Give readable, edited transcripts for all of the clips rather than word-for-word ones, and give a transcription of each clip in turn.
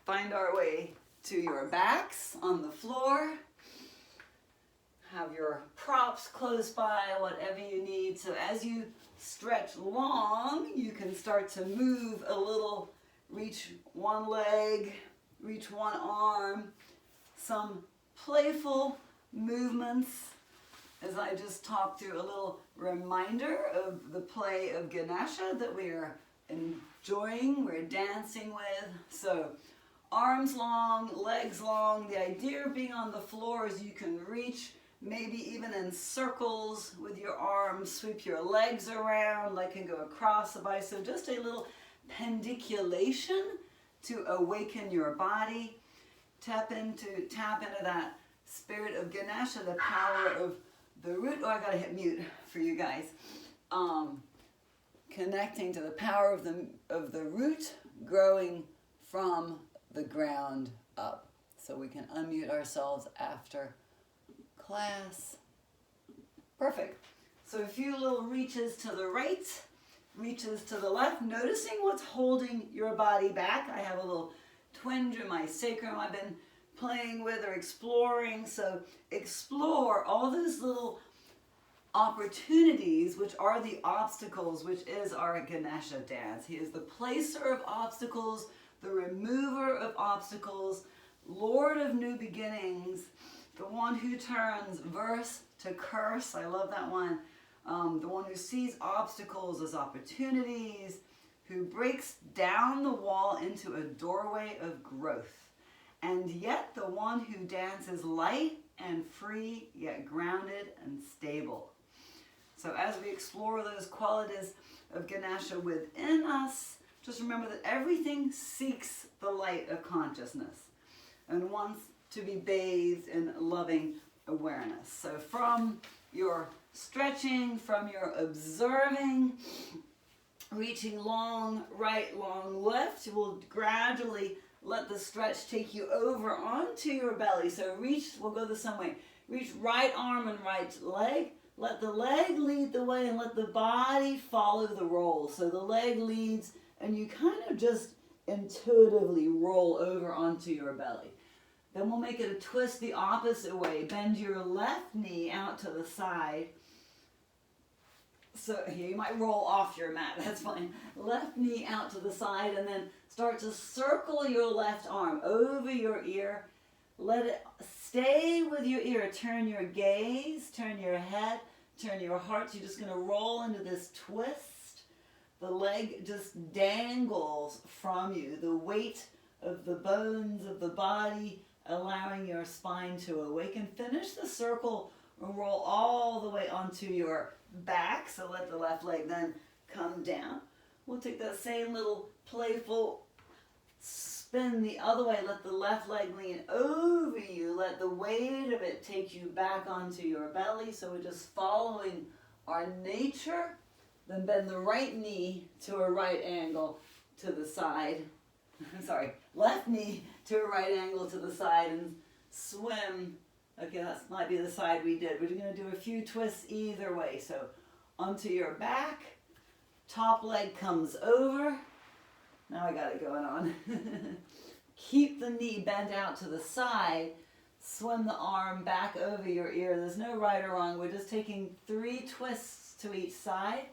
find our way to your backs on the floor. Have your props close by, whatever you need. So as you stretch long, you can start to move a little, reach one leg, reach one arm, some playful movements as I just talked through a little reminder of the play of Ganesha that we are enjoying, we're dancing with. So arms long, legs long. The idea of being on the floor is you can reach maybe even in circles with your arms, sweep your legs around, like can go across the body. So just a little pendiculation to awaken your body. Tap into that spirit of Ganesha, the power of the root. Oh, I gotta hit mute for you guys. Connecting to the power of the root growing from the ground up. So we can unmute ourselves after class. Perfect. So a few little reaches to the right, reaches to the left, noticing what's holding your body back. I have a little twinge in my sacrum I've been playing with or exploring. So explore all those little opportunities, which are the obstacles, which is our Ganesha dance. He is the placer of obstacles, the remover of obstacles, Lord of new beginnings, the one who turns verse to curse. I love that one. The one who sees obstacles as opportunities, who breaks down the wall into a doorway of growth, and yet the one who dances light and free, yet grounded and stable. So as we explore those qualities of Ganesha within us, just remember that everything seeks the light of consciousness and wants to be bathed in loving awareness. So from your stretching, from your observing, reaching long right, long left, you will gradually let the stretch take you over onto your belly. So reach, we'll go the same way. Reach right arm and right leg. Let the leg lead the way and let the body follow the roll. So the leg leads and you kind of just intuitively roll over onto your belly. Then we'll make it a twist the opposite way. Bend your left knee out to the side. So here you might roll off your mat, that's fine. Left knee out to the side and then start to circle your left arm over your ear. Let it stay with your ear. Turn your gaze, turn your head, turn your heart. So you're just going to roll into this twist. The leg just dangles from you. The weight of the bones of the body allowing your spine to awaken. Finish the circle and roll all the way onto your back. So let the left leg then come down. We'll take that same little playful spin the other way. Let the left leg lean over you. Let the weight of it take you back onto your belly. So we're just following our nature. Then bend the right knee to a right angle to the side. Sorry, left knee to a right angle to the side and swim. Okay, that might be the side we did. We're going to do a few twists either way. So onto your back, top leg comes over. Now I got it going on. Keep the knee bent out to the side. Swim the arm back over your ear. There's no right or wrong. We're just taking 3 twists to each side.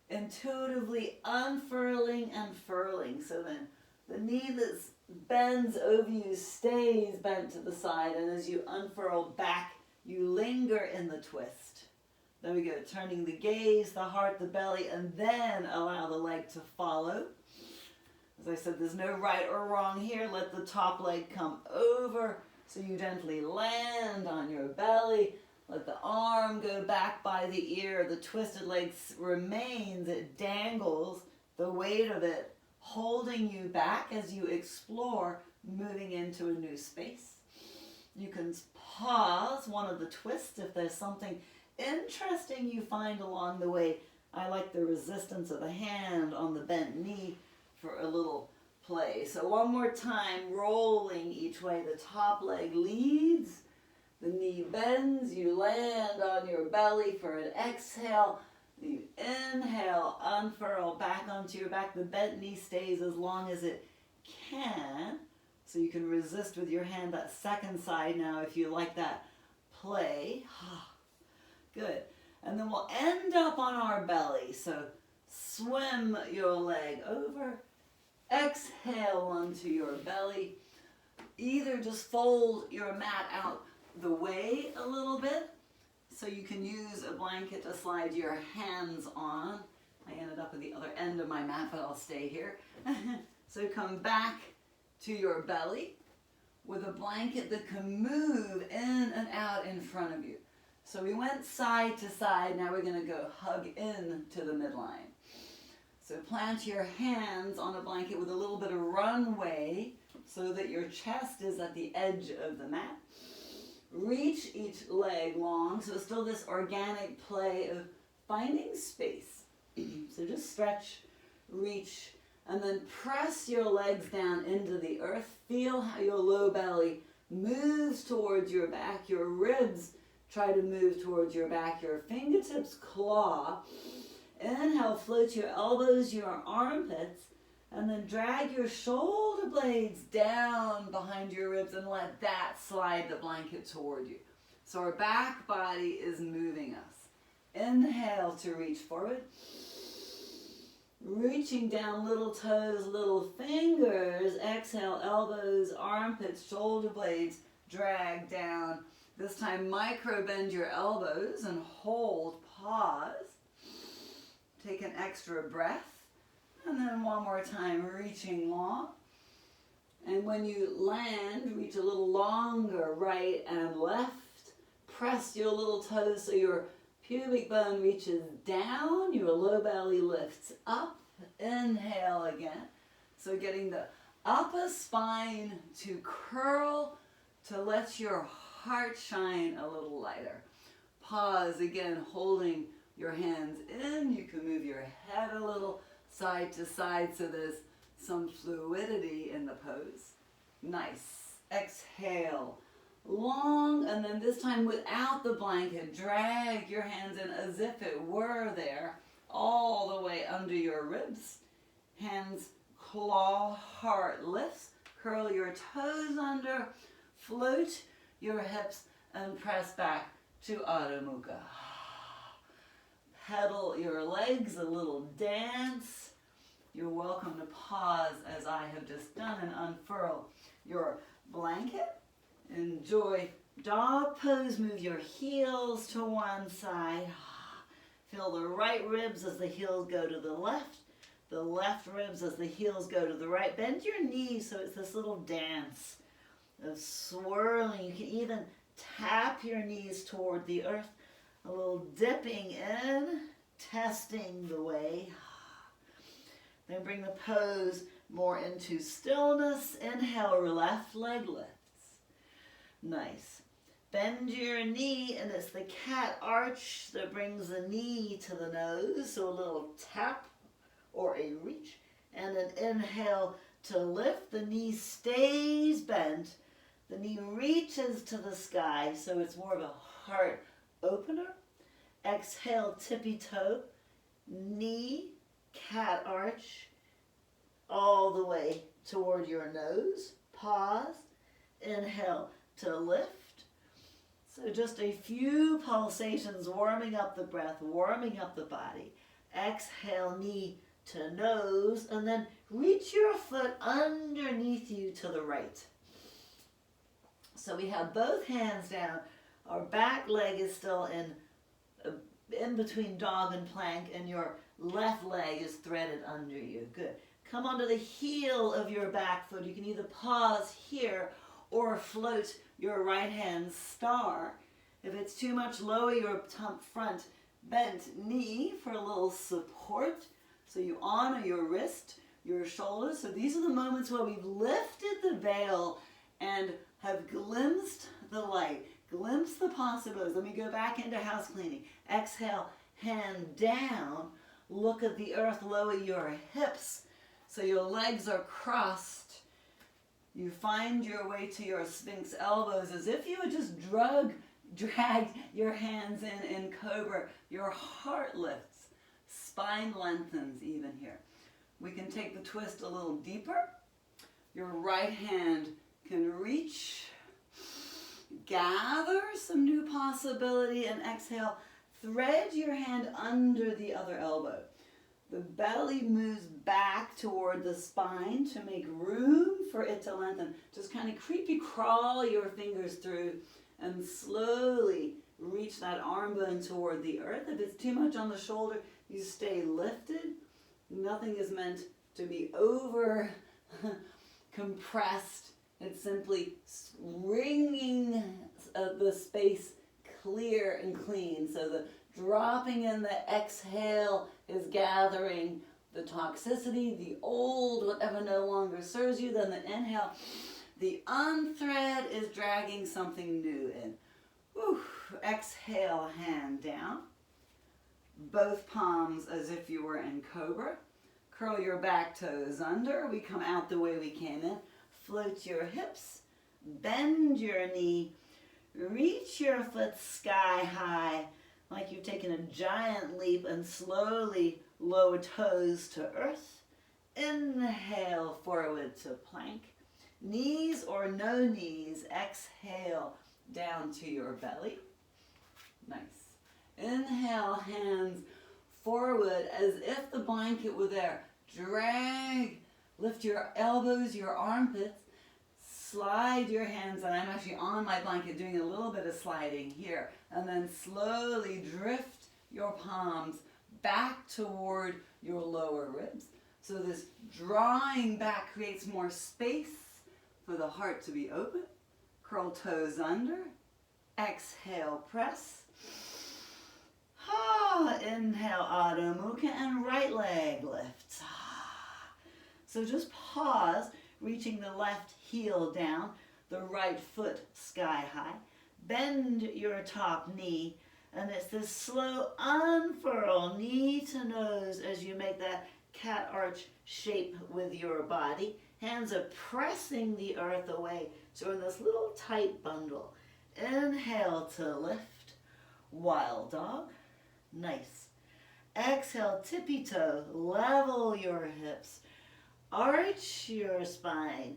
Intuitively unfurling and furling. So then the knee that bends over you stays bent to the side, and as you unfurl back, you linger in the twist. There we go, turning the gaze, the heart, the belly, and then allow the leg to follow. As I said, there's no right or wrong here. Let the top leg come over so you gently land on your belly. Let the arm go back by the ear. The twisted leg remains. It dangles, the weight of it holding you back as you explore moving into a new space. You can pause one of the twists if there's something interesting you find along the way. I like the resistance of the hand on the bent knee for a little play. So one more time, rolling each way. The top leg leads, the knee bends, you land on your belly for an exhale. You inhale, unfurl back onto your back. The bent knee stays as long as it can. So you can resist with your hand that second side now if you like that play. Good. And then we'll end up on our belly. So swim your leg over. Exhale onto your belly. Either just fold your mat out the way a little bit, so you can use a blanket to slide your hands on. I ended up at the other end of my mat, but I'll stay here. So come back to your belly with a blanket that can move in and out in front of you. So we went side to side, now we're going to go hug in to the midline. So plant your hands on a blanket with a little bit of runway so that your chest is at the edge of the mat. Reach each leg long, so it's still this organic play of finding space. So just stretch, reach, and then press your legs down into the earth. Feel how your low belly moves towards your back. Your ribs try to move towards your back. Your fingertips claw. Inhale, float your elbows, your armpits, and then drag your shoulder blades down behind your ribs and let that slide the blanket toward you. So our back body is moving us. Inhale to reach forward. Reaching down, little toes, little fingers. Exhale, elbows, armpits, shoulder blades, drag down. This time micro bend your elbows and hold, pause. Take an extra breath. And then one more time, reaching long. And when you land, reach a little longer, right and left. Press your little toes so your pubic bone reaches down, your low belly lifts up. Inhale again. So getting the upper spine to curl to let your heart shine a little lighter. Pause again, holding your hands in. You can move your head a little side to side so there's some fluidity in the pose. Nice. Exhale. Long, and then this time without the blanket, drag your hands in as if it were there, all the way under your ribs. Hands claw, heart lifts. Curl your toes under, float your hips, and press back to Adho Mukha. Pedal your legs, a little dance. You're welcome to pause as I have just done and unfurl your blanket. Enjoy dog pose. Move your heels to one side. Feel the right ribs as the heels go to the left ribs as the heels go to the right. Bend your knees so it's this little dance of swirling. You can even tap your knees toward the earth. A little dipping in, testing the way. Then bring the pose more into stillness. Inhale, left leg lifts. Nice. Bend your knee, and it's the cat arch that brings the knee to the nose. So a little tap or a reach. And an inhale to lift. The knee stays bent. The knee reaches to the sky, so it's more of a heart opener. Exhale, tippy toe, knee, cat arch, all the way toward your nose. Pause. Inhale to lift. So just a few pulsations, warming up the breath, warming up the body. Exhale, knee to nose, and then reach your foot underneath you to the right. So we have both hands down. Our back leg is still in between dog and plank, and your left leg is threaded under you. Good. Come onto the heel of your back foot. You can either pause here or float your right hand star. If it's too much, lower your front bent knee for a little support. So you honor your wrist, your shoulders. So these are the moments where we've lifted the veil and have glimpsed the light, glimpsed the possibilities. Let me go back into house cleaning. Exhale, hand down. Look at the earth, lower your hips so your legs are crossed. You find your way to your sphinx elbows as if you had just dragged your hands in cobra. Your heart lifts, spine lengthens even here. We can take the twist a little deeper. Your right hand can reach, gather some new possibility, and exhale. Thread your hand under the other elbow. The belly moves back toward the spine to make room for it to lengthen. Just kind of creepy crawl your fingers through and slowly reach that arm bone toward the earth. If it's too much on the shoulder, you stay lifted. Nothing is meant to be over compressed. It's simply wringing the space clear and clean. So the dropping in the exhale is gathering the toxicity, the old, whatever no longer serves you. Then the inhale, the unthread is dragging something new in. Whew. Exhale, hand down. Both palms as if you were in cobra. Curl your back toes under. We come out the way we came in. Float your hips. Bend your knee. Reach your foot sky high like you've taken a giant leap and slowly lower toes to earth. Inhale forward to plank. Knees or no knees. Exhale down to your belly. Nice. Inhale, hands forward as if the blanket were there. Drag, lift your elbows, your armpits. Slide your hands, and I'm actually on my blanket doing a little bit of sliding here. And then slowly drift your palms back toward your lower ribs. So this drawing back creates more space for the heart to be open. Curl toes under. Exhale, press. Inhale, Adho Mukha, and right leg lifts. So just pause, reaching the left heel down, the right foot sky high. Bend your top knee, and it's this slow unfurl, knee to nose, as you make that cat arch shape with your body. Hands are pressing the earth away, so in this little tight bundle. Inhale to lift, wild dog. Nice. Exhale, tippy toe, level your hips. Arch your spine.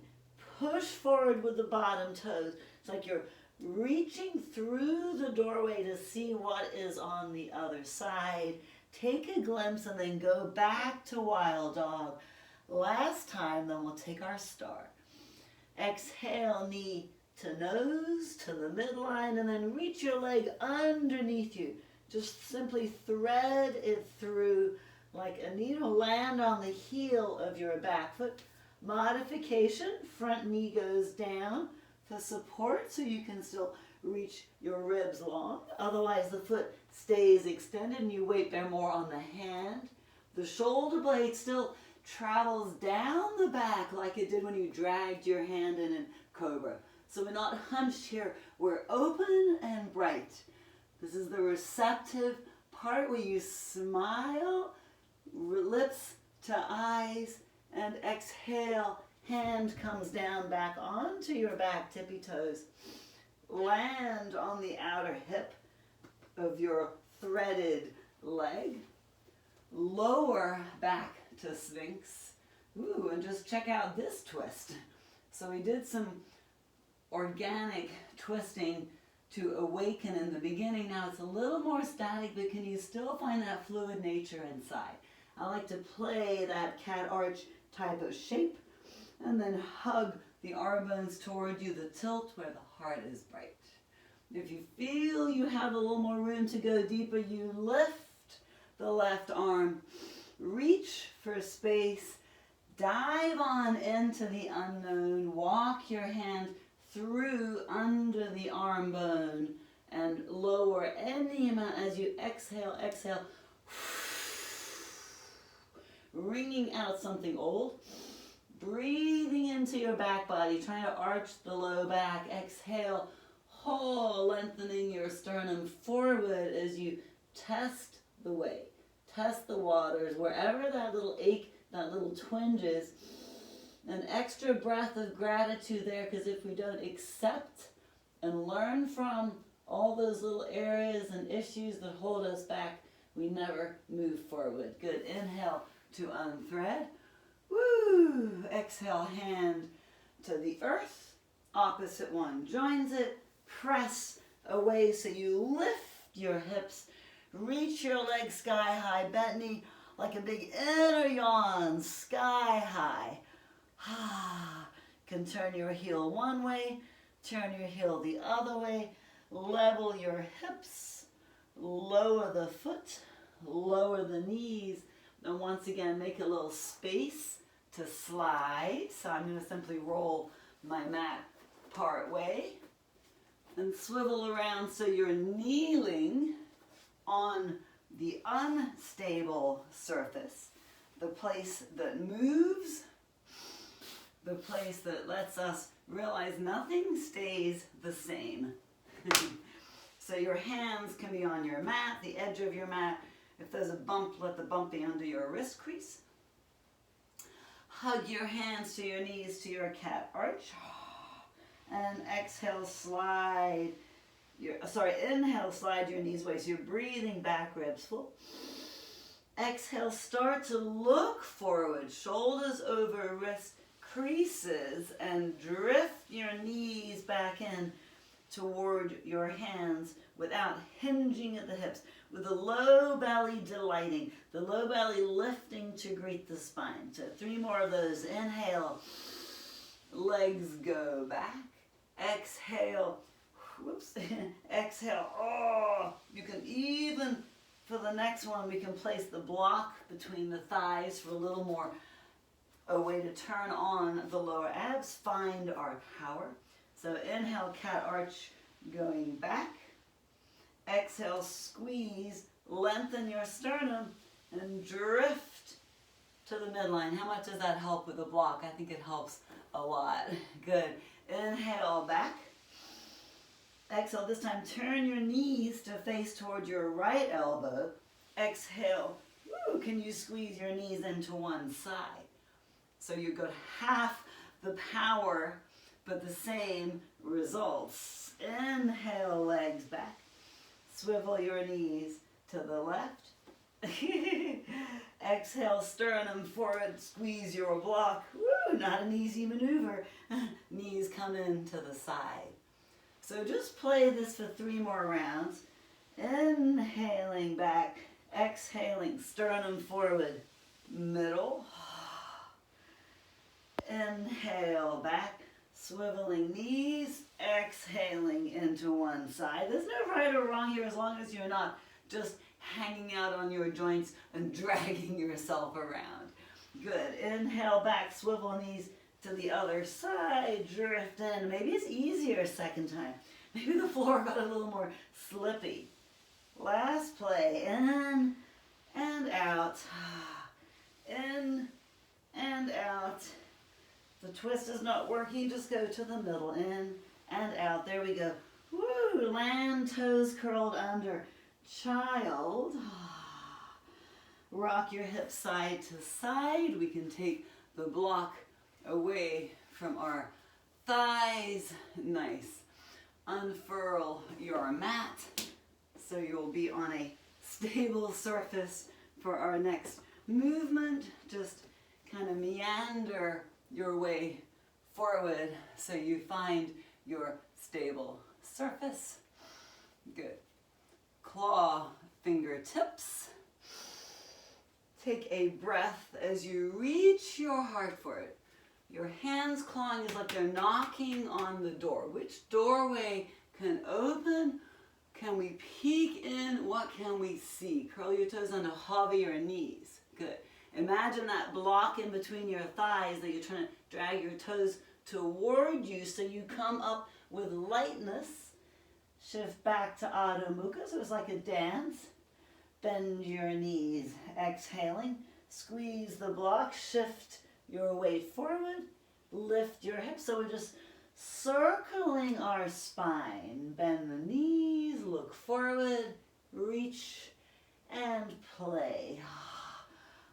Push forward with the bottom toes. It's like you're reaching through the doorway to see what is on the other side. Take a glimpse and then go back to wild dog. Last time, then we'll take our star. Exhale, knee to nose, to the midline, and then reach your leg underneath you. Just simply thread it through like a needle. Land on the heel of your back foot. Modification, front knee goes down for support so you can still reach your ribs long. Otherwise the foot stays extended and you weight bear more on the hand. The shoulder blade still travels down the back like it did when you dragged your hand in cobra. So we're not hunched here, we're open and bright. This is the receptive part where you smile, lips to eyes, and exhale, hand comes down back onto your back, tippy toes. Land on the outer hip of your threaded leg. Lower back to Sphinx. Ooh, and just check out this twist. So we did some organic twisting to awaken in the beginning. Now it's a little more static, but can you still find that fluid nature inside? I like to play that cat arch type of shape and then hug the arm bones toward you, the tilt where the heart is bright. If you feel you have a little more room to go deeper, you lift the left arm, reach for space, dive on into the unknown, walk your hand through under the arm bone and lower any amount as you exhale, exhale, wringing out something old, breathing into your back body, trying to arch the low back, exhale, lengthening your sternum forward as you test the way, test the waters, wherever that little ache, that little twinge is. An extra breath of gratitude there, because if we don't accept and learn from all those little areas and issues that hold us back, we never move forward. Good. Inhale to unthread. Woo! Exhale, hand to the earth. Opposite one joins it. Press away so you lift your hips. Reach your legs sky high. Bent knee like a big inner yawn. Sky high. Can turn your heel one way. Turn your heel the other way. Level your hips. Lower the foot. Lower the knees. And once again, make a little space to slide. So I'm going to simply roll my mat part way and swivel around so you're kneeling on the unstable surface, the place that moves, the place that lets us realize nothing stays the same. So your hands can be on your mat, the edge of your mat. If there's a bump, let the bump be under your wrist crease. Hug your hands to your knees to your cat arch. And exhale, slide inhale, slide your knees away. So you're breathing back, ribs full. Exhale, start to look forward, shoulders over wrist creases, and drift your knees back in toward your hands without hinging at the hips, with the low belly delighting, the low belly lifting to greet the spine. So 3 more of those. Inhale, legs go back. Exhale, whoops, exhale, you can even, for the next one, we can place the block between the thighs for a little more, a way to turn on the lower abs, find our power. So inhale, cat arch, going back. Exhale, squeeze, lengthen your sternum, and drift to the midline. How much does that help with the block? I think it helps a lot. Good. Inhale, back. Exhale, this time turn your knees to face toward your right elbow. Exhale, can you squeeze your knees into one side? So you got half the power, but the same results. Inhale, legs back. Swivel your knees to the left. Exhale, sternum forward, squeeze your block. Woo, not an easy maneuver. Knees come in to the side. So just play this for 3 more rounds. Inhaling back, exhaling, sternum forward, middle. Inhale back, swiveling knees, exhaling into one side. There's no right or wrong here as long as you're not just hanging out on your joints and dragging yourself around. Good. Inhale back, swivel knees to the other side, drift in. Maybe it's easier second time. Maybe the floor got a little more slippy. Last play. In and out. In and out. The twist is not working, just go to the middle. In and out. There we go. Woo! Land, toes curled under. Child. Rock your hips side to side. We can take the block away from our thighs. Nice. Unfurl your mat so you'll be on a stable surface for our next movement. Just kind of meander your way forward so you find your stable surface. Good. Claw fingertips. Take a breath as you reach your heart for it. Your hands clawing is like they're knocking on the door. Which doorway can open? Can we peek in? What can we see? Curl your toes under, hover your knees. Good. Imagine that block in between your thighs that you're trying to drag your toes toward you so you come up with lightness. Shift back to Adho Mukha, so it's like a dance. Bend your knees, exhaling. Squeeze the block, shift your weight forward. Lift your hips, so we're just circling our spine. Bend the knees, look forward, reach, and play.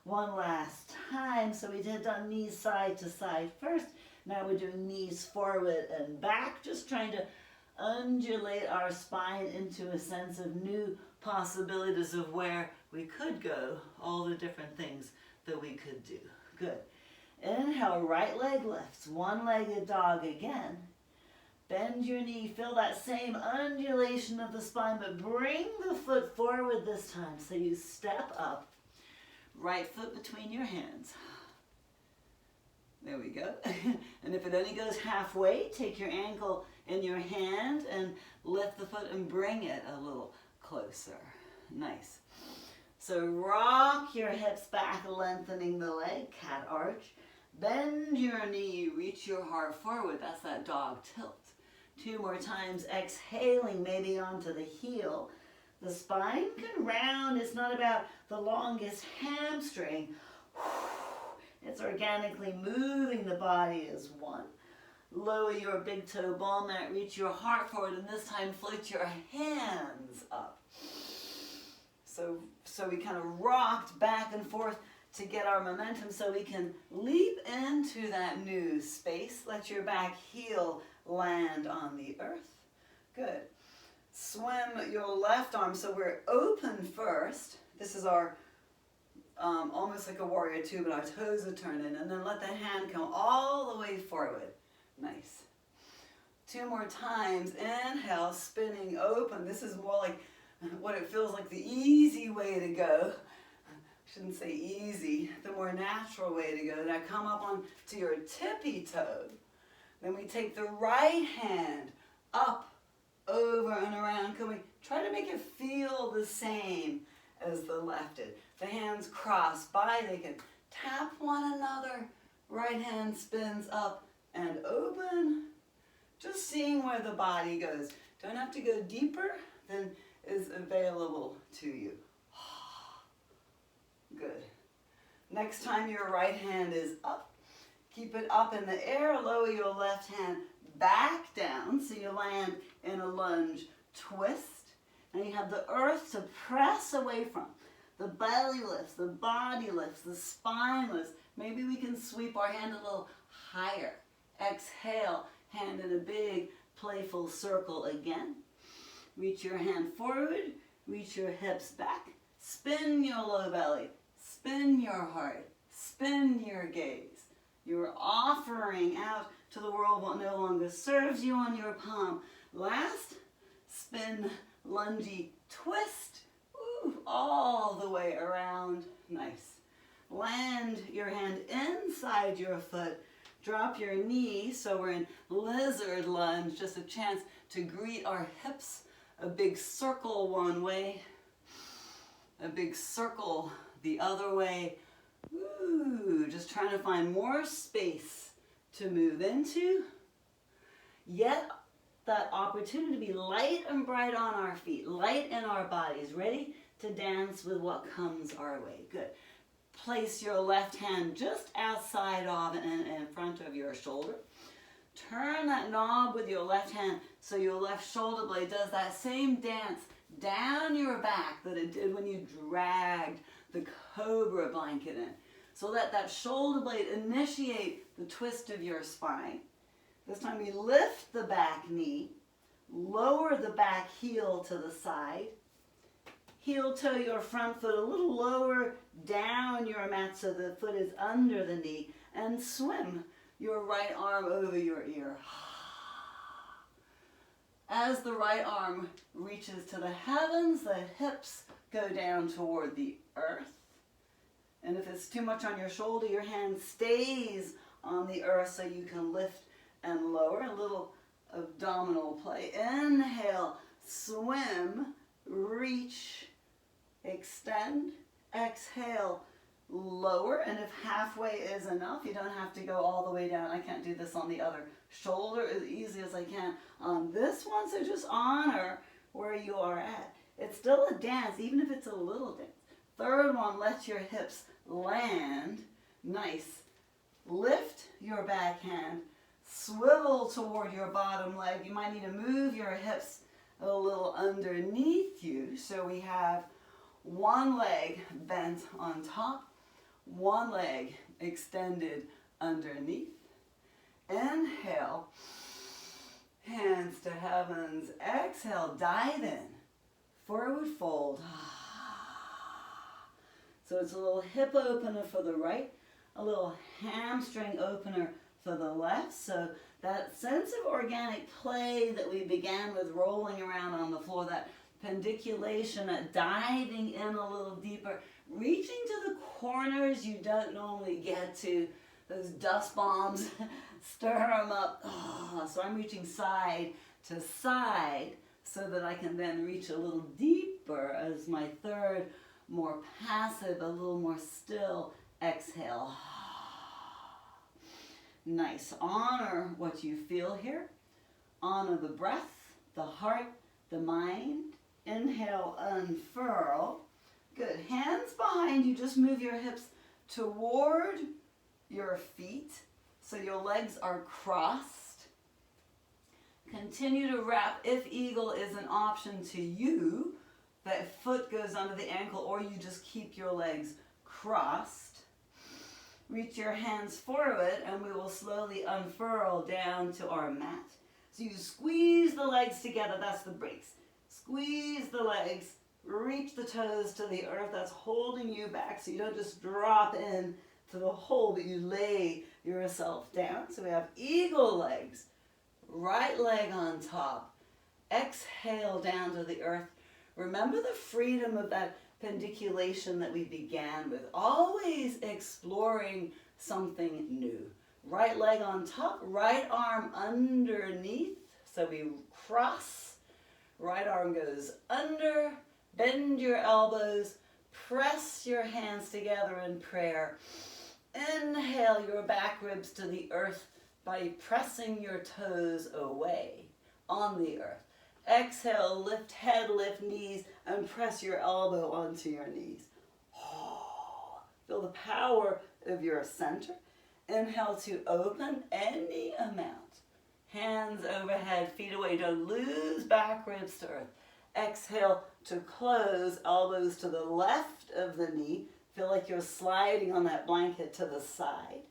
One last time. So we did done knees side to side first. Now we're doing knees forward and back, just trying to undulate our spine into a sense of new possibilities of where we could go, all the different things that we could do. Good. Inhale, right leg lifts, one-legged dog again. Bend your knee, feel that same undulation of the spine, but bring the foot forward this time. So you step up, right foot between your hands. There we go. And if it only goes halfway, take your ankle in your hand and lift the foot and bring it a little closer. Nice. So rock your hips back, lengthening the leg, cat arch. Bend your knee, reach your heart forward. That's that dog tilt. 2 more times, exhaling maybe onto the heel. The spine can round. It's not about the longest hamstring. It's organically moving the we as one. Lower your big toe ball mat, reach your heart forward, and this time float your hands up. So we kind of rocked back and forth to get our momentum so we can leap into that new space. Let your back heel land on the earth. Good. Swim your left arm, so we're open first. This is our almost like a warrior two, but our toes are turning, and then let the hand come all the way forward. Nice. 2 more times. Inhale, spinning open. This is more like what it feels like the easy way to go. Shouldn't say easy, the more natural way to go. Now come up onto your tippy toe. Then we take the right hand up, over and around. Can we try to make it feel the same as the left did? The hands cross by, they can tap one another. Right hand spins up and open. Just seeing where the body goes. Don't have to go deeper than is available to you. Good. Next time your right hand is up, keep it up in the air, lower your left hand back down so you land in a lunge twist. And you have the earth to press away from. The belly lifts, the body lifts, the spine lifts. Maybe we can sweep our hand a little higher. Exhale, hand in a big playful circle again. Reach your hand forward, reach your hips back. Spin your low belly, spin your heart, spin your gaze. You're offering out to the world what no longer serves you on your palm. Last, spin, lungy, twist, all the way around. Nice. Land your hand inside your foot. Drop your knee, so we're in lizard lunge, just a chance to greet our hips. A big circle one way, a big circle the other way. Just trying to find more space to move into. Yet that opportunity to be light and bright on our feet, light in our bodies, ready to dance with what comes our way. Good. Place your left hand just outside of and in front of your shoulder. Turn that knob with your left hand so your left shoulder blade does that same dance down your back that it did when you dragged the cobra blanket in. So let that shoulder blade initiate the twist of your spine. This time we lift the back knee, lower the back heel to the side, heel toe your front foot a little lower down your mat so the foot is under the knee, and swim your right arm over your ear. As the right arm reaches to the heavens, the hips go down toward the earth. And if it's too much on your shoulder, your hand stays on the earth so you can lift and lower. A little abdominal play. Inhale, swim, reach, extend. Exhale, lower, and if halfway is enough, you don't have to go all the way down. I can't do this on the other shoulder as easy as I can on this one, so just honor where you are at. It's still a dance, even if it's a little dance. Third one, let your hips land. Nice. Lift your back hand, swivel toward your bottom leg. You might need to move your hips a little underneath you, so we have one leg bent on top, one leg extended underneath. Inhale, hands to heavens. Exhale, dive in, forward fold. So it's a little hip opener for the right, a little hamstring opener for the left. So That sense of organic play that we began with, rolling around on the floor, that pendiculation, that diving in a little deeper, reaching to the corners you don't normally get to, those dust bombs, stir them up. Oh, so I'm reaching side to side so that I can then reach a little deeper as my third, more passive, a little more still exhale. Nice. Honor what you feel here. Honor the breath, the heart, the mind. Inhale, unfurl. Good. Hands behind you. Just move your hips toward your feet so your legs are crossed. Continue to wrap. If eagle is an option to you, that foot goes under the ankle, or you just keep your legs crossed. Reach your hands forward and we will slowly unfurl down to our mat. So you squeeze the legs together, that's the brakes. Squeeze the legs, reach the toes to the earth, that's holding you back so you don't just drop in to the hole, but you lay yourself down. So we have eagle legs, right leg on top. Exhale down to the earth. Remember the freedom of that pendiculation that we began with. Always exploring something new. Right leg on top, right arm underneath. So we cross, right arm goes under, bend your elbows, press your hands together in prayer. Inhale your back ribs to the earth by pressing your toes away on the earth. Exhale, lift head, lift knees, and press your elbow onto your knees. Feel the power of your center. Inhale to open any amount. Hands overhead, feet away. Don't lose back ribs to earth. Exhale to close, elbows to the left of the knee. Feel like you're sliding on that blanket to the side.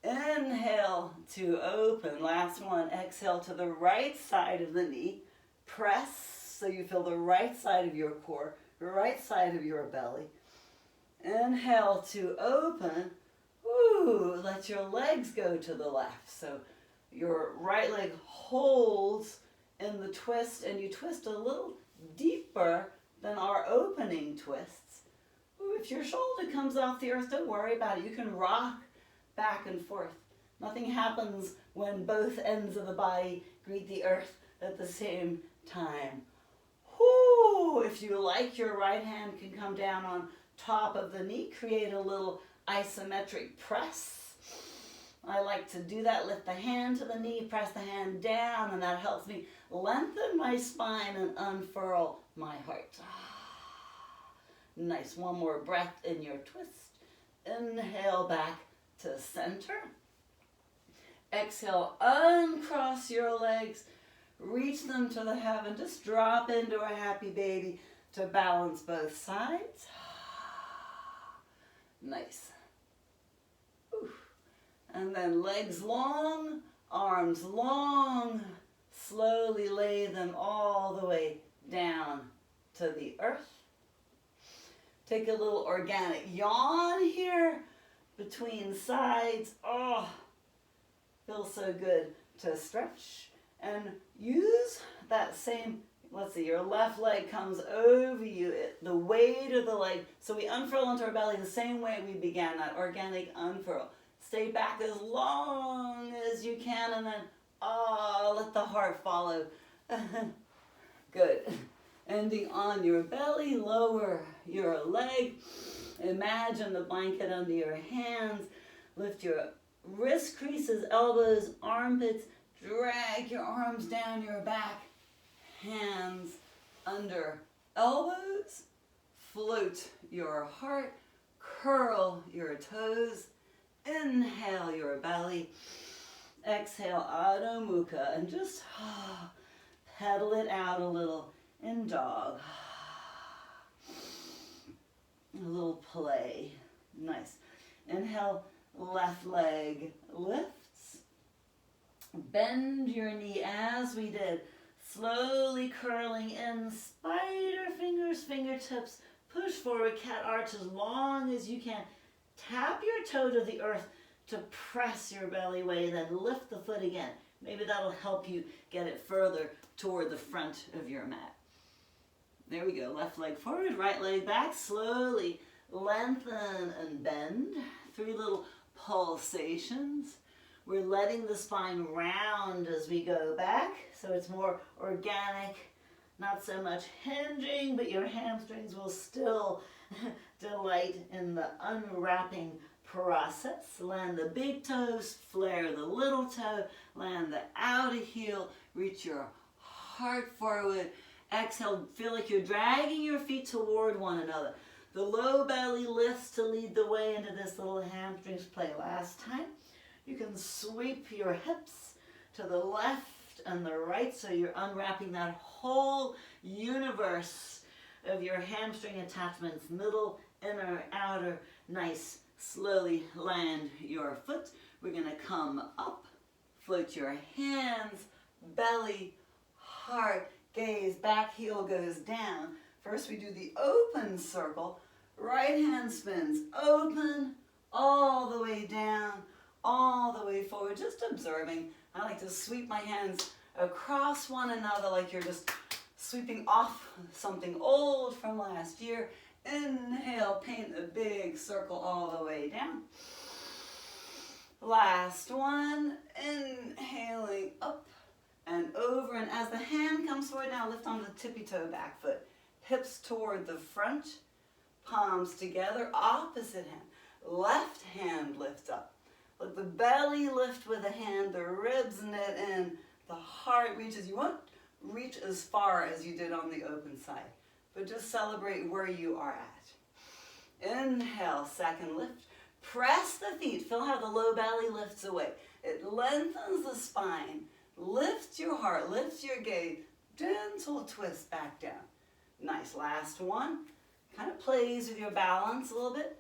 Inhale to open. Last one. Exhale to the right side of the knee. Press so you feel the right side of your core, the right side of your belly. Inhale to open. Ooh, let your legs go to the left. So your right leg holds in the twist and you twist a little deeper than our opening twists. Ooh, if your shoulder comes off the earth, don't worry about it. You can rock back and forth. Nothing happens when both ends of the body greet the earth at the same time. Whoo! If you like, your right hand can come down on top of the knee. Create a little isometric press. I like to do that. Lift the hand to the knee, press the hand down, and that helps me lengthen my spine and unfurl my heart. Nice. One more breath in your twist. Inhale back to center. Exhale, uncross your legs. Reach them to the heaven. Just drop into a happy baby to balance both sides. Nice. Oof. And then legs long, arms long. Slowly lay them all the way down to the earth. Take a little organic yawn here between sides. Oh, feels so good to stretch. And use that same, let's see, your left leg comes over you, the weight of the leg. So we unfurl into our belly the same way we began, that organic unfurl. Stay back as long as you can and then, let the heart follow. Good. Ending on your belly, lower your leg. Imagine the blanket under your hands. Lift your wrist creases, elbows, armpits. Drag your arms down your back, hands under elbows, float your heart, curl your toes, inhale your belly, exhale Adho Mukha, and just pedal it out a little in dog. A little play. Nice. Inhale, left leg lifts. Bend your knee as we did, slowly curling in, spider fingers, fingertips, push forward, cat arch as long as you can. Tap your toe to the earth to press your belly away, then lift the foot again. Maybe that'll help you get it further toward the front of your mat. There we go. Left leg forward, right leg back. Slowly lengthen and bend. 3 little pulsations. We're letting the spine round as we go back, so it's more organic, not so much hinging, but your hamstrings will still delight in the unwrapping process. Land the big toes, flare the little toe, land the outer heel, reach your heart forward. Exhale, feel like you're dragging your feet toward one another. The low belly lifts to lead the way into this little hamstrings play. Last time, you can sweep your hips to the left and the right, so you're unwrapping that whole universe of your hamstring attachments, middle, inner, outer. Nice. Slowly land your foot. We're going to come up, float your hands, belly, heart, gaze, back heel goes down. First we do the open circle. Right hand spins open, all the way down, all the way forward, just observing. I like to sweep my hands across one another like you're just sweeping off something old from last year. Inhale, paint a big circle all the way down. Last one, inhaling up and over. And as the hand comes forward, now lift onto the tippy toe back foot. Hips toward the front, palms together, opposite hand. Left hand lifts up. Let the belly lift with the hand, the ribs knit in, the heart reaches. You won't reach as far as you did on the open side, but just celebrate where you are at. Inhale, second lift. Press the feet. Feel how the low belly lifts away. It lengthens the spine. Lift your heart, lift your gaze. Gentle twist back down. Nice. Last one. Kind of plays with your balance a little bit.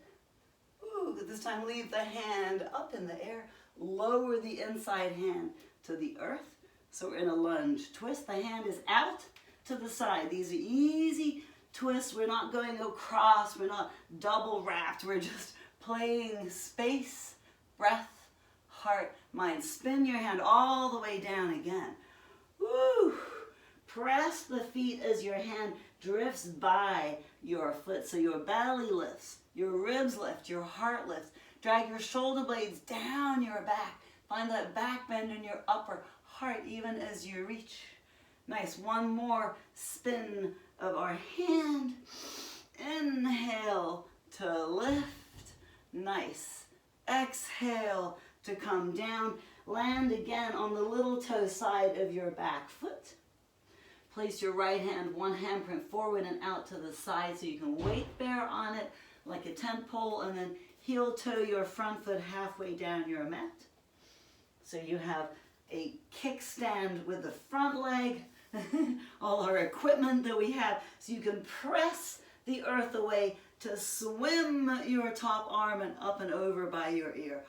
Ooh, this time leave the hand up in the air. Lower the inside hand to the earth. So we're in a lunge twist. The hand is out to the side. These are easy twists. We're not going across. We're not double wrapped. We're just playing space, breath, heart, mind. Spin your hand all the way down again. Woo! Press the feet as your hand drifts by your foot. So your belly lifts, your ribs lift, your heart lifts. Drag your shoulder blades down your back. Find that back bend in your upper heart even as you reach. Nice. One more spin of our hand. Inhale to lift. Nice. Exhale to come down. Land again on the little toe side of your back foot. Place your right hand, one handprint forward and out to the side so you can weight bear on it like a tent pole, and then heel toe your front foot halfway down your mat. So you have a kickstand with the front leg, all our equipment that we have, so you can press the earth away to swim your top arm and up and over by your ear.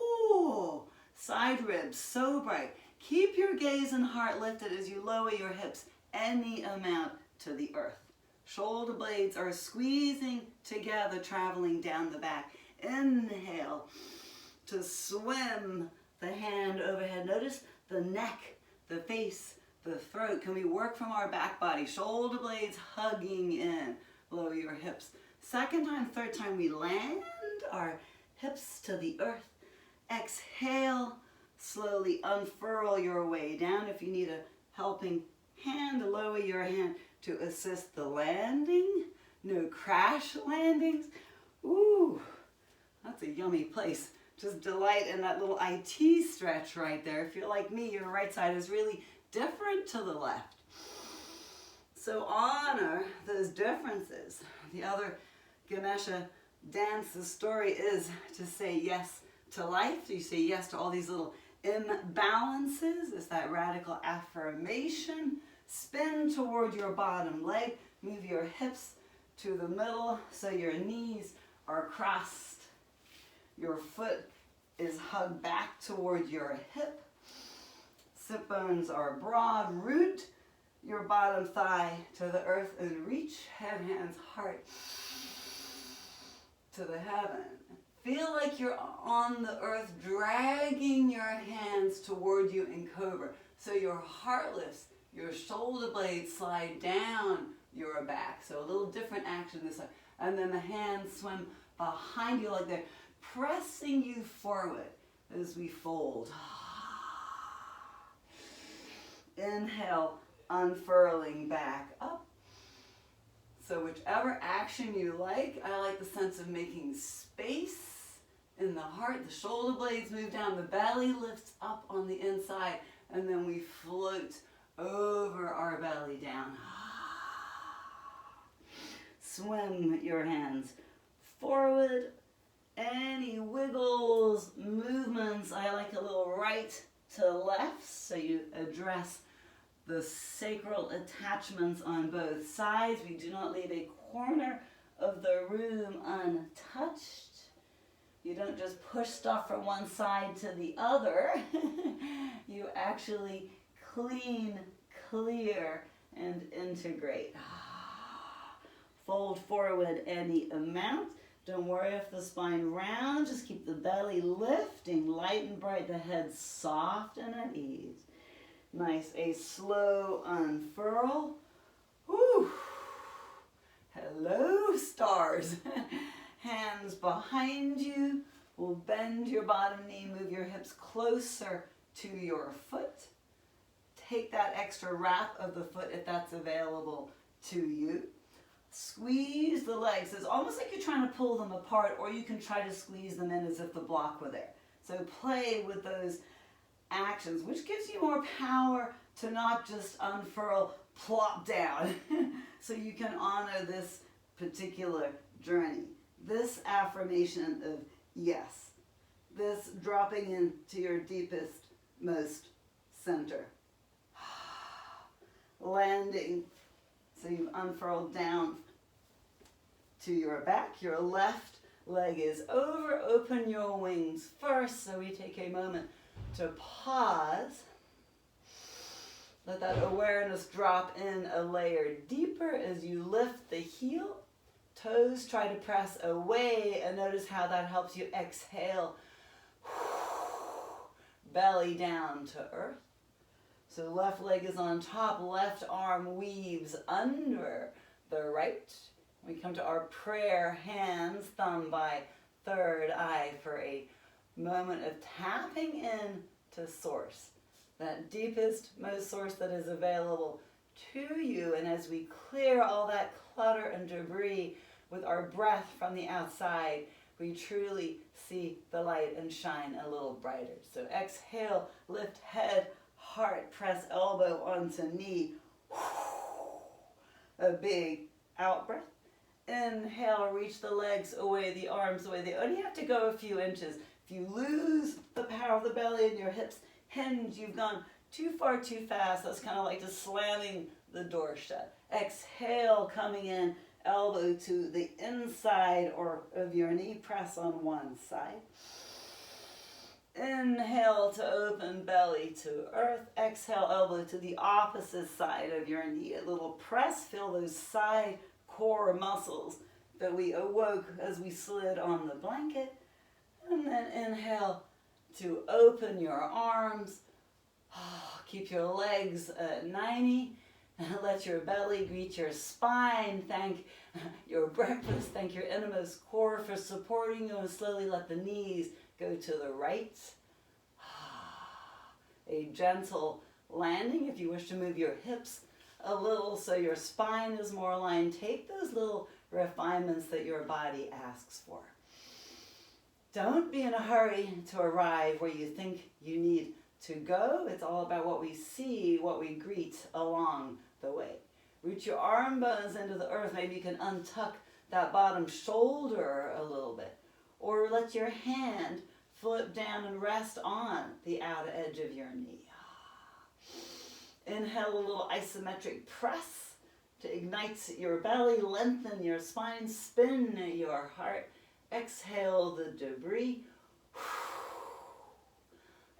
Whoo! Side ribs, so bright. Keep your gaze and heart lifted as you lower your hips any amount to the earth. Shoulder blades are squeezing together, traveling down the back. Inhale to swim the hand overhead. Notice the neck, the face, the throat. Can we work from our back body? Shoulder blades hugging in. Lower your hips. Second time, third time, we land our hips to the earth. Exhale. Slowly unfurl your way down. If you need a helping hand, lower your hand to assist the landing. No crash landings. Ooh, that's a yummy place. Just delight in that little IT stretch right there. If you're like me, your right side is really different to the left. So honor those differences. The other Ganesha dance, the story is to say yes to life. You say yes to all these little imbalances. It's that radical affirmation. Spin toward your bottom leg. Move your hips to the middle so your knees are crossed. Your foot is hugged back toward your hip. Sit bones are broad. Root your bottom thigh to the earth and reach head, hands, heart to the heaven. Feel like you're on the earth, dragging your hands toward you in cobra. So your heart lifts, your shoulder blades slide down your back. So a little different action this way. And then the hands swim behind you like they're pressing you forward as we fold. Inhale, unfurling back up. So whichever action you like, I like the sense of making space in the heart. The shoulder blades move down, the belly lifts up on the inside, and then we float over our belly down. Swim your hands forward. Any wiggles, movements, I like a little right to left, so you address the sacral attachments on both sides. We do not leave a corner of the room untouched. You don't just push stuff from one side to the other. You actually clean, clear, and integrate. Fold forward any amount. Don't worry if the spine rounds. Just keep the belly lifting, light and bright, the head soft and at ease. Nice, a slow unfurl. Whew. Hello, stars. Hands behind you. We'll bend your bottom knee, move your hips closer to your foot. Take that extra wrap of the foot if that's available to you. Squeeze the legs. It's almost like you're trying to pull them apart, or you can try to squeeze them in as if the block were there. So play with those actions, which gives you more power to not just unfurl, plop down. So you can honor this particular journey. This affirmation of yes. This dropping into your deepest, most center. Landing. So you've unfurled down to your back. Your left leg is over. Open your wings first. So we take a moment to pause. Let that awareness drop in a layer deeper as you lift the heel. Toes try to press away, and notice how that helps you exhale. Belly down to earth. So left leg is on top, left arm weaves under the right. We come to our prayer, hands, thumb by third eye for a moment of tapping in to source, that deepest, most source that is available to you. And as we clear all that clutter and debris with our breath from the outside, we truly see the light and shine a little brighter. So exhale, lift head, heart, press elbow onto knee. A big out breath. Inhale, reach the legs away, the arms away. They only have to go a few inches. If you lose the power of the belly and your hips hinge, you've gone too far too fast. That's kind of like just slamming the door shut. Exhale, coming in, elbow to the inside or of your knee, press on one side. Inhale to open belly to earth. Exhale, elbow to the opposite side of your knee. A little press, feel those side core muscles that we awoke as we slid on the blanket. And then inhale to open your arms. Keep your legs at 90. Let your belly greet your spine. Thank your breakfast. Thank your innermost core for supporting you, and slowly let the knees go to the right. A gentle landing. If you wish to move your hips a little so your spine is more aligned, take those little refinements that your body asks for. Don't be in a hurry to arrive where you think you need to go. It's all about what we see, what we greet along the way. Root your arm bones into the earth. Maybe you can untuck that bottom shoulder a little bit. Or let your hand flip down and rest on the outer edge of your knee. Inhale, a little isometric press to ignite your belly, lengthen your spine, spin your heart. Exhale the debris.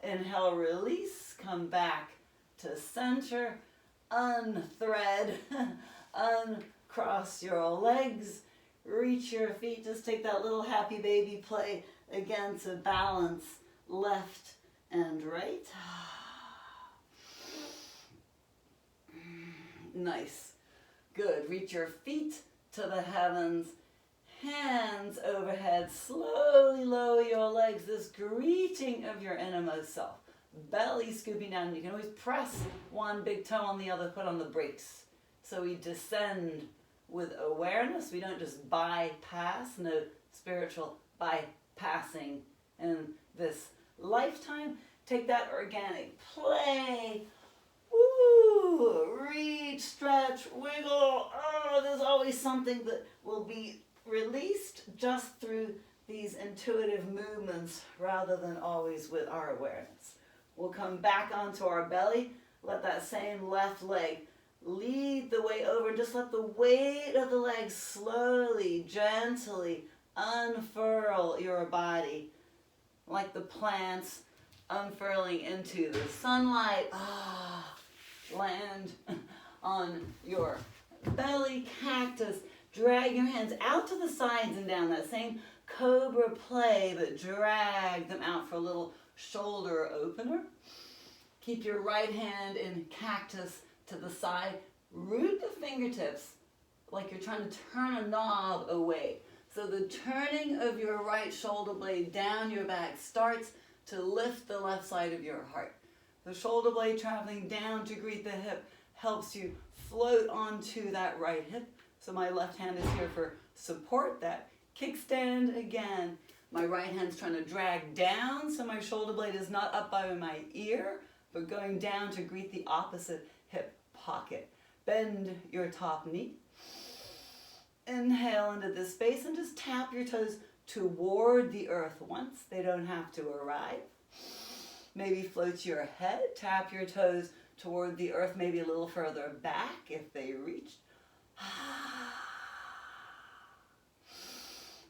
Inhale, release, come back to center, unthread, uncross your legs, reach your feet. Just take that little happy baby play again to balance left and right. Nice. Good. Reach your feet to the heavens. Hands overhead. Slowly lower your legs. This greeting of your innermost self. Belly scooping down. You can always press one big toe on the other, put on the brakes. So we descend with awareness. We don't just bypass. No spiritual bypassing in this lifetime. Take that organic play. Woo! Reach, stretch, wiggle. Oh, there's always something that will be released just through these intuitive movements rather than always with our awareness. We'll come back onto our belly. Let that same left leg lead the way over. Just let the weight of the legs slowly, gently unfurl your body like the plants unfurling into the sunlight. Land on your belly, cactus. Drag your hands out to the sides and down. That same cobra play, but drag them out for a little shoulder opener. Keep your right hand in cactus to the side. Root the fingertips like you're trying to turn a knob away. So the turning of your right shoulder blade down your back starts to lift the left side of your heart. The shoulder blade traveling down to greet the hip helps you float onto that right hip. So my left hand is here for support, that kickstand again. My right hand's trying to drag down so my shoulder blade is not up by my ear, but going down to greet the opposite hip pocket. Bend your top knee. Inhale into this space and just tap your toes toward the earth once. They don't have to arrive. Maybe float your head, tap your toes toward the earth, maybe a little further back if they reach.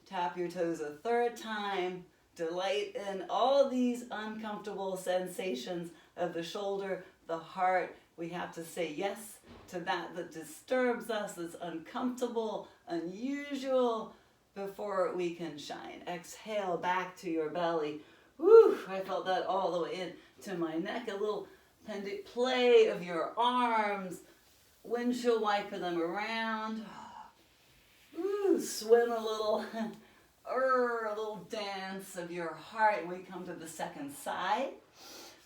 Tap your toes a third time. Delight in all these uncomfortable sensations of the shoulder, the heart. We have to say yes to that disturbs us, that's uncomfortable, unusual, before we can shine. Exhale back to your belly. Whew, I felt that all the way into my neck. A little pendant play of your arms. Windshield wiper them around. Woo, swim a little. A little dance of your heart. We come to the second side.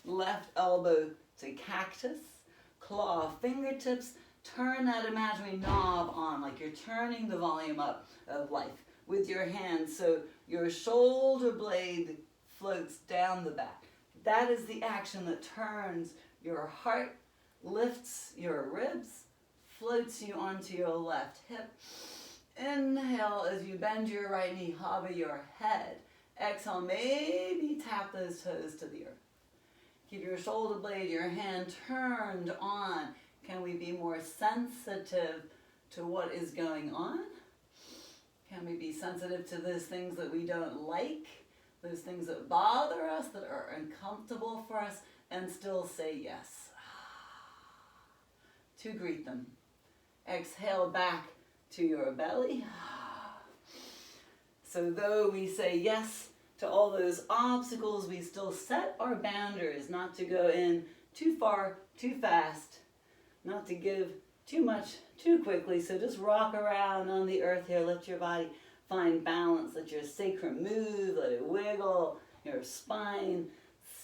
Left elbow to cactus. Claw fingertips. Turn that imaginary knob on like you're turning the volume up of life with your hands. So your shoulder blade floats down the back. That is the action that turns your heart, lifts your ribs, floats you onto your left hip. Inhale as you bend your right knee, hover your head. Exhale, maybe tap those toes to the earth. Keep your shoulder blade, your hand turned on. Can we be more sensitive to what is going on? Can we be sensitive to those things that we don't like? Those things that bother us, that are uncomfortable for us, and still say yes to greet them. Exhale back to your belly. So though we say yes to all those obstacles, we still set our boundaries not to go in too far, too fast, not to give too much too quickly. So just rock around on the earth here. Let your body find balance. Let your sacrum move. Let it wiggle. Your spine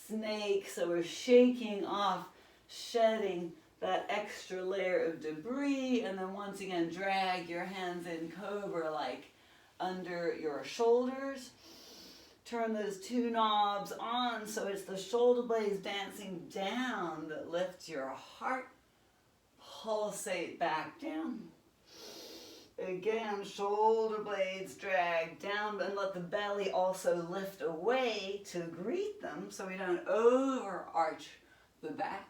snake. So we're shaking off, shedding that extra layer of debris. And then once again, drag your hands in cobra-like under your shoulders. Turn those two knobs on so it's the shoulder blades dancing down that lifts your heart. Pulsate back down. Again, shoulder blades drag down and let the belly also lift away to greet them so we don't overarch the back.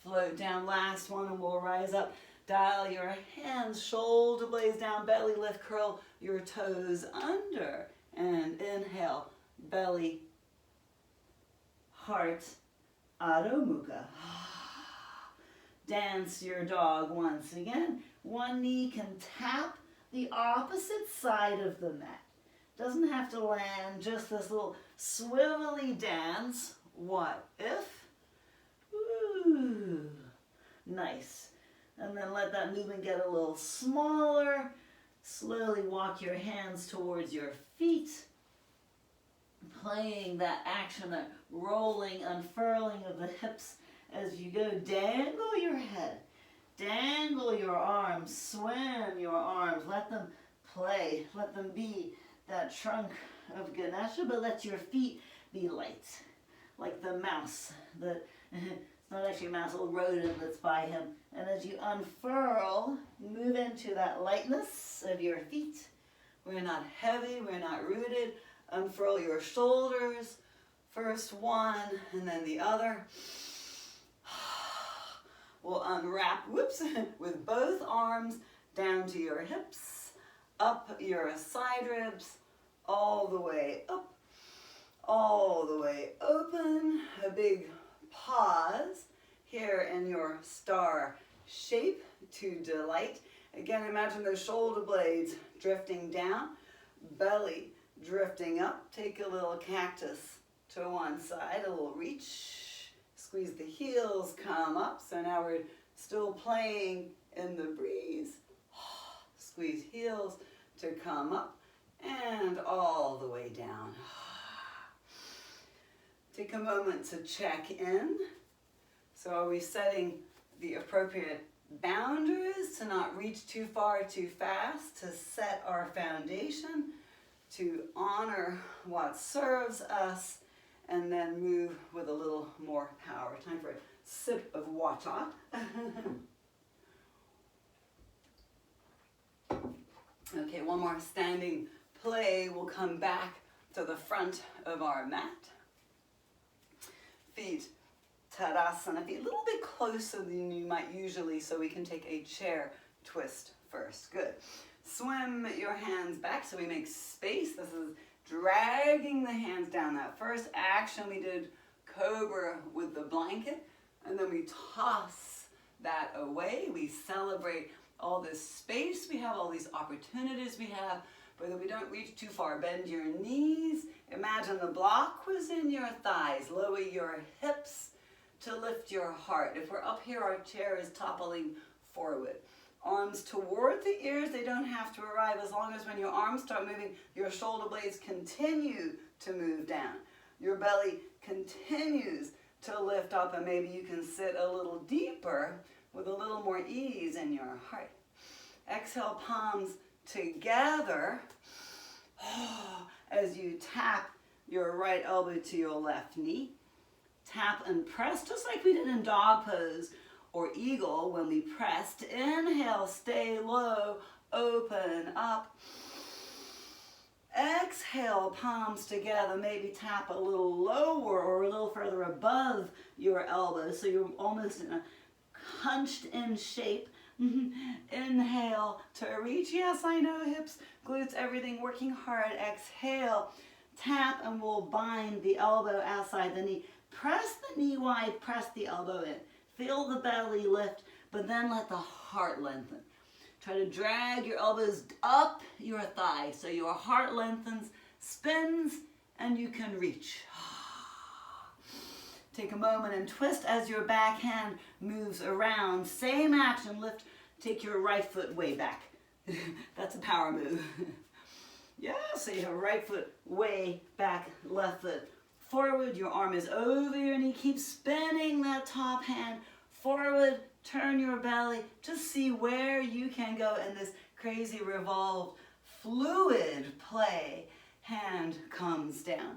Float down, last one, and we'll rise up. Dial your hands, shoulder blades down, belly lift, curl your toes under. And inhale, belly, heart, Adho Mukha. Dance your dog once again. One knee can tap the opposite side of the mat. Doesn't have to land, just this little swivelly dance. What if? Ooh, nice. And then let that movement get a little smaller. Slowly walk your hands towards your feet. Playing that action, that rolling, unfurling of the hips as you go. Dangle your head. Dangle your arms. Swim your arms. Let them play. Let them be that trunk of Ganesha, but let your feet be light. Like the mouse. It's not actually a mouse, a little rodent that's by him. And as you unfurl, move into that lightness of your feet. We're not heavy, we're not rooted. Unfurl your shoulders. First one, and then the other. We'll unwrap, whoops, with both arms down to your hips, up your side ribs, all the way up, all the way open. A big pause here in your star shape to delight. Again, imagine those shoulder blades drifting down, belly drifting up. Take a little cactus to one side, a little reach. Squeeze the heels, come up. So now we're still playing in the breeze. Squeeze heels to come up and all the way down. Take a moment to check in. So are we setting the appropriate boundaries to not reach too far too fast, to set our foundation, to honor what serves us, and then move with a little more power. Time for a sip of water. Okay, one more standing play. We'll come back to the front of our mat. Feet, Tadasana, feet a little bit closer than you might usually, so we can take a chair twist first. Good. Swim your hands back so we make space. This is dragging the hands down. That first action we did cobra with the blanket, and then we toss that away. We celebrate all this space we have, all these opportunities we have, but that we don't reach too far. Bend your knees. Imagine the block was in your thighs. Lower your hips to lift your heart. If we're up here, our chair is toppling forward. Arms toward the ears, they don't have to arrive, as long as when your arms start moving, your shoulder blades continue to move down. Your belly continues to lift up, and maybe you can sit a little deeper with a little more ease in your heart. Exhale, palms together as you tap your right elbow to your left knee. Tap and press, just like we did in dog pose or eagle when we pressed. Inhale, stay low, open up. Exhale, palms together. Maybe tap a little lower or a little further above your elbow, so you're almost in a hunched in shape. Inhale to reach. Yes, I know, hips, glutes, everything working hard. Exhale, tap, and we'll bind the elbow outside the knee. Press the knee wide, press the elbow in. Feel the belly lift, but then let the heart lengthen. Try to drag your elbows up your thigh so your heart lengthens, spins, and you can reach. Take a moment and twist as your back hand moves around. Same action, lift, take your right foot way back. That's a power move. Yeah, so you have right foot way back, left foot forward. Your arm is over your knee. Keep spinning that top hand forward. Turn your belly. Just see where you can go in this crazy revolved, fluid play. Hand comes down.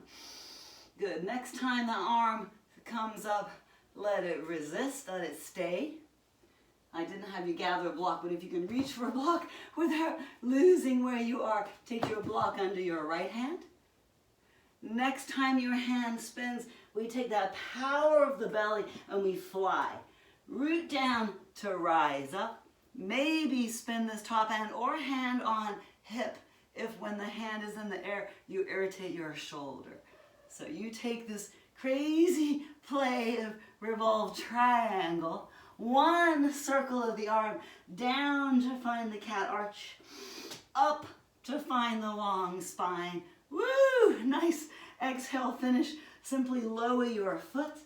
Good. Next time the arm comes up, let it resist, let it stay. I didn't have you gather a block, but if you can reach for a block without losing where you are, take your block under your right hand. Next time your hand spins, we take that power of the belly and we fly. Root down to rise up. Maybe spin this top hand or hand on hip if when the hand is in the air, you irritate your shoulder. So you take this crazy play of revolved triangle, one circle of the arm, down to find the cat arch, up to find the long spine. Woo! Nice. Exhale, finish. Simply lower your foot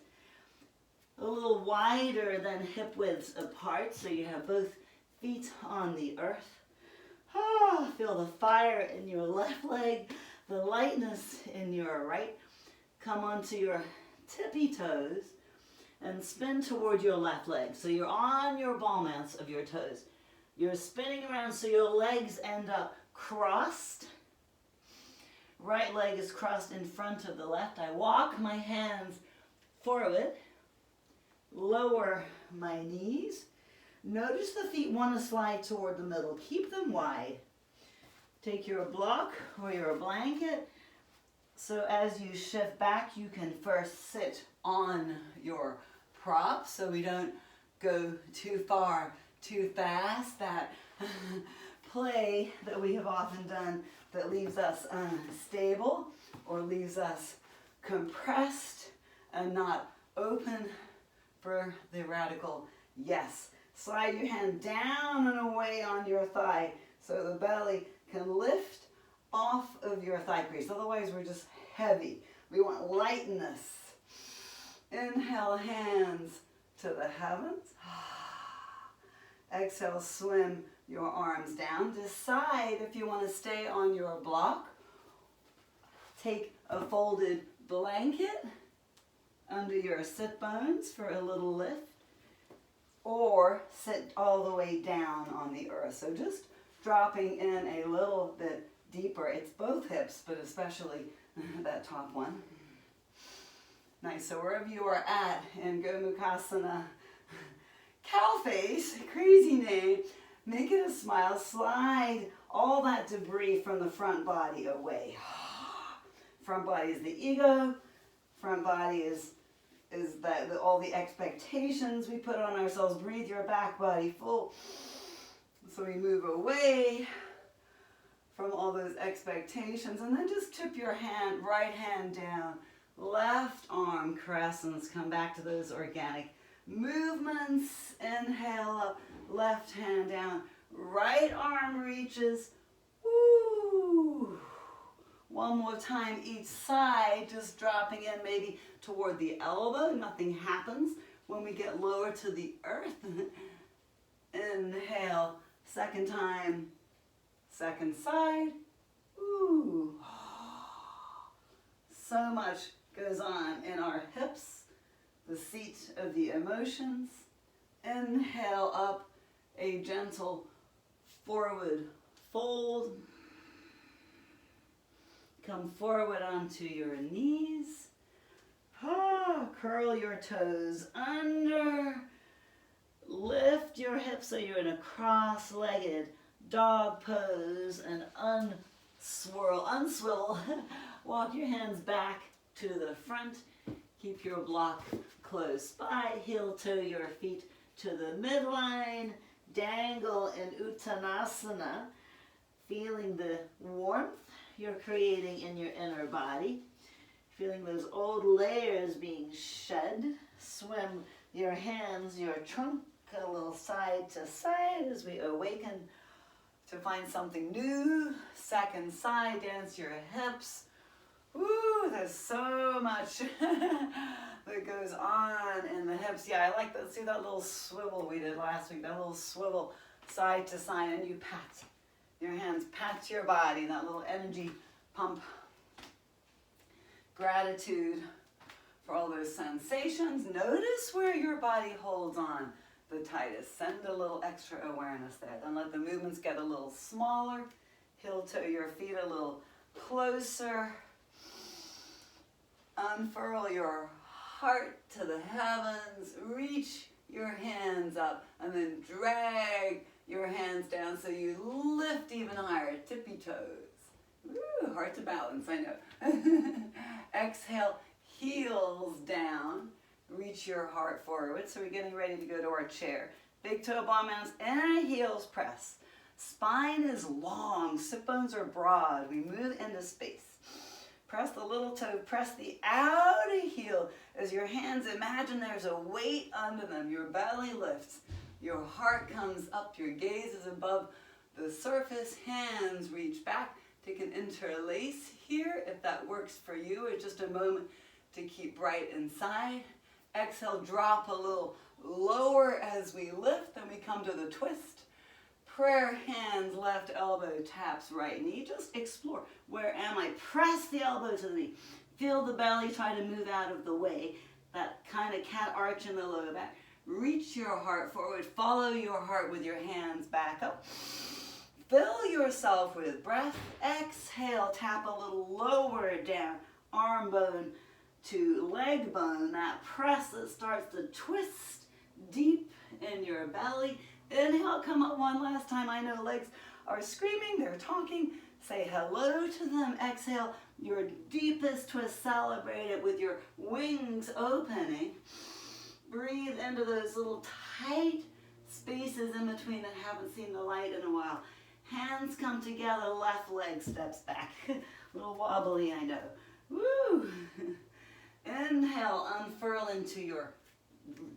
a little wider than hip widths apart so you have both feet on the earth. Ah, feel the fire in your left leg, the lightness in your right. Come onto your tippy toes and spin toward your left leg. So you're on your ball mounts of your toes. You're spinning around so your legs end up crossed. Right leg is crossed in front of the left. I walk my hands forward, lower my knees. Notice the feet want to slide toward the middle. Keep them wide. Take your block or your blanket. So as you shift back, you can first sit on your prop so we don't go too far, too fast. That play that we have often done that leaves us unstable or leaves us compressed and not open for the radical yes. Slide your hand down and away on your thigh so the belly can lift off of your thigh crease. Otherwise, we're just heavy. We want lightness. Inhale, hands to the heavens. Exhale, swim your arms down. Decide if you want to stay on your block. Take a folded blanket under your sit bones for a little lift. Or sit all the way down on the earth. So just dropping in a little bit deeper. It's both hips, but especially that top one. Nice. So wherever you are at in Gomukhasana, cow face, crazy name, make it a smile. Slide all that debris from the front body away. Front body is the ego. Front body is that all the expectations we put on ourselves. Breathe your back body full. So we move away from all those expectations, and then just tip your hand, right hand down, left arm crescents. Come back to those organic movements. Inhale up, left hand down, right arm reaches. Woo! One more time each side, just dropping in maybe toward the elbow. Nothing happens when we get lower to the earth. Inhale, second time, second side. Ooh. So much goes on in our hips, the seat of the emotions. Inhale up, a gentle forward fold. Come forward onto your knees. Curl your toes under. Lift your hips so you're in a cross-legged dog pose and unswivel. Walk your hands back to the front. Keep your block close by. Heel toe your feet to the midline. Dangle in Uttanasana. Feeling the warmth you're creating in your inner body. Feeling those old layers being shed. Swim your hands, your trunk a little side to side as we awaken to find something new. Second side, dance your hips. Woo, there's so much that goes on in the hips. Yeah, I like that. See that little swivel we did last week, that little swivel side to side, and you pat your hands, pat your body, that little energy pump. Gratitude for all those sensations. Notice where your body holds on the tightest. Send a little extra awareness there. Then let the movements get a little smaller. Heel toe your feet a little closer. Unfurl your heart to the heavens. Reach your hands up and then drag your hands down so you lift even higher. Tippy toes. Woo, hard to balance, I know. Exhale, heels down. Reach your heart forward. So we're getting ready to go to our chair. Big toe ball mounts and heels press. Spine is long. Sit bones are broad. We move into space. Press the little toe. Press the outer heel. As your hands, imagine there's a weight under them. Your belly lifts. Your heart comes up. Your gaze is above the surface, hands reach back. Take an interlace here if that works for you. It's just a moment to keep right inside. Exhale, drop a little lower as we lift, then we come to the twist. Prayer hands, left elbow taps right knee. Just explore. Where am I? Press the elbow to the knee. Feel the belly try to move out of the way. That kind of cat arch in the lower back. Reach your heart forward. Follow your heart with your hands back up. Fill yourself with breath. Exhale, tap a little lower down. Arm bone to leg bone. That press that starts to twist deep in your belly. Inhale, come up one last time. I know legs are screaming, they're talking. Say hello to them. Exhale, your deepest twist. Celebrate it with your wings opening. Breathe into those little tight spaces in between that haven't seen the light in a while. Hands come together, left leg steps back. A little wobbly, I know. Woo! Inhale, unfurl into your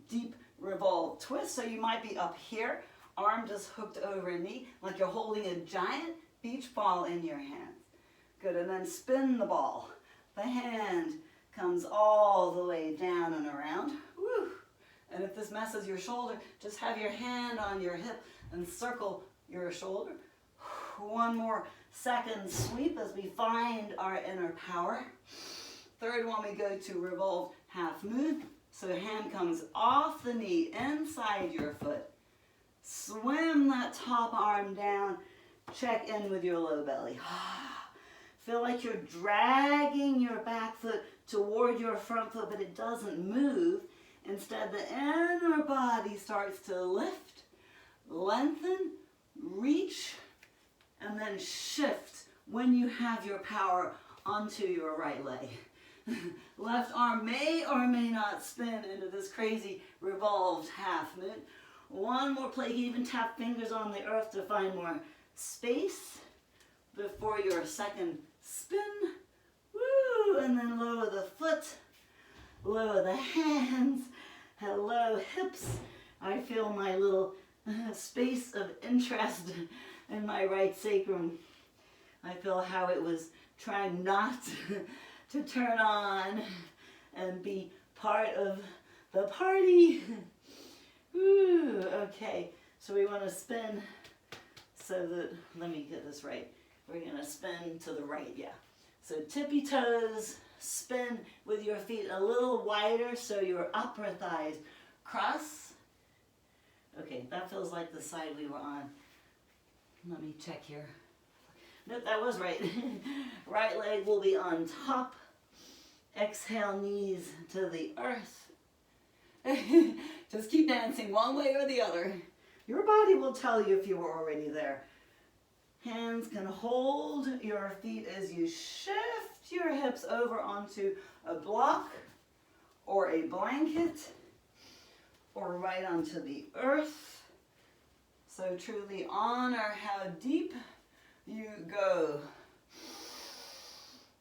deep revolve twist. So you might be up here, arm just hooked over a knee, like you're holding a giant beach ball in your hands. Good, and then spin the ball. The hand comes all the way down and around. Woo! And if this messes your shoulder, just have your hand on your hip and circle your shoulder. One more second sweep as we find our inner power. Third one, we go to revolve half moon. So hand comes off the knee, inside your foot. Swim that top arm down. Check in with your low belly. Feel like you're dragging your back foot toward your front foot, but it doesn't move. Instead, the inner body starts to lift, lengthen, reach, and then shift when you have your power onto your right leg. Left arm may or may not spin into this crazy revolved half moon. One more play. You can even tap fingers on the earth to find more space before your second spin. Woo! And then lower the foot, lower the hands. Hello, hips. I feel my little space of interest in my right sacrum. I feel how it was trying not to turn on and be part of the party. Woo, okay, so we want to spin so that, let me get this right. We're going to spin to the right, yeah. So tippy toes, spin with your feet a little wider so your upper thighs cross. Okay, that feels like the side we were on. Let me check here. Nope, that was right. Right leg will be on top. Exhale, knees to the earth. Just keep dancing one way or the other. Your body will tell you if you were already there. Hands can hold your feet as you shift your hips over onto a block or a blanket or right onto the earth. So truly honor how deep you go.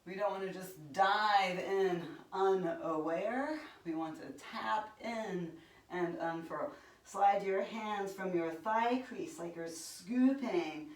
We don't want to just dive in unaware. We want to tap in and unfurl. Slide your hands from your thigh crease like you're scooping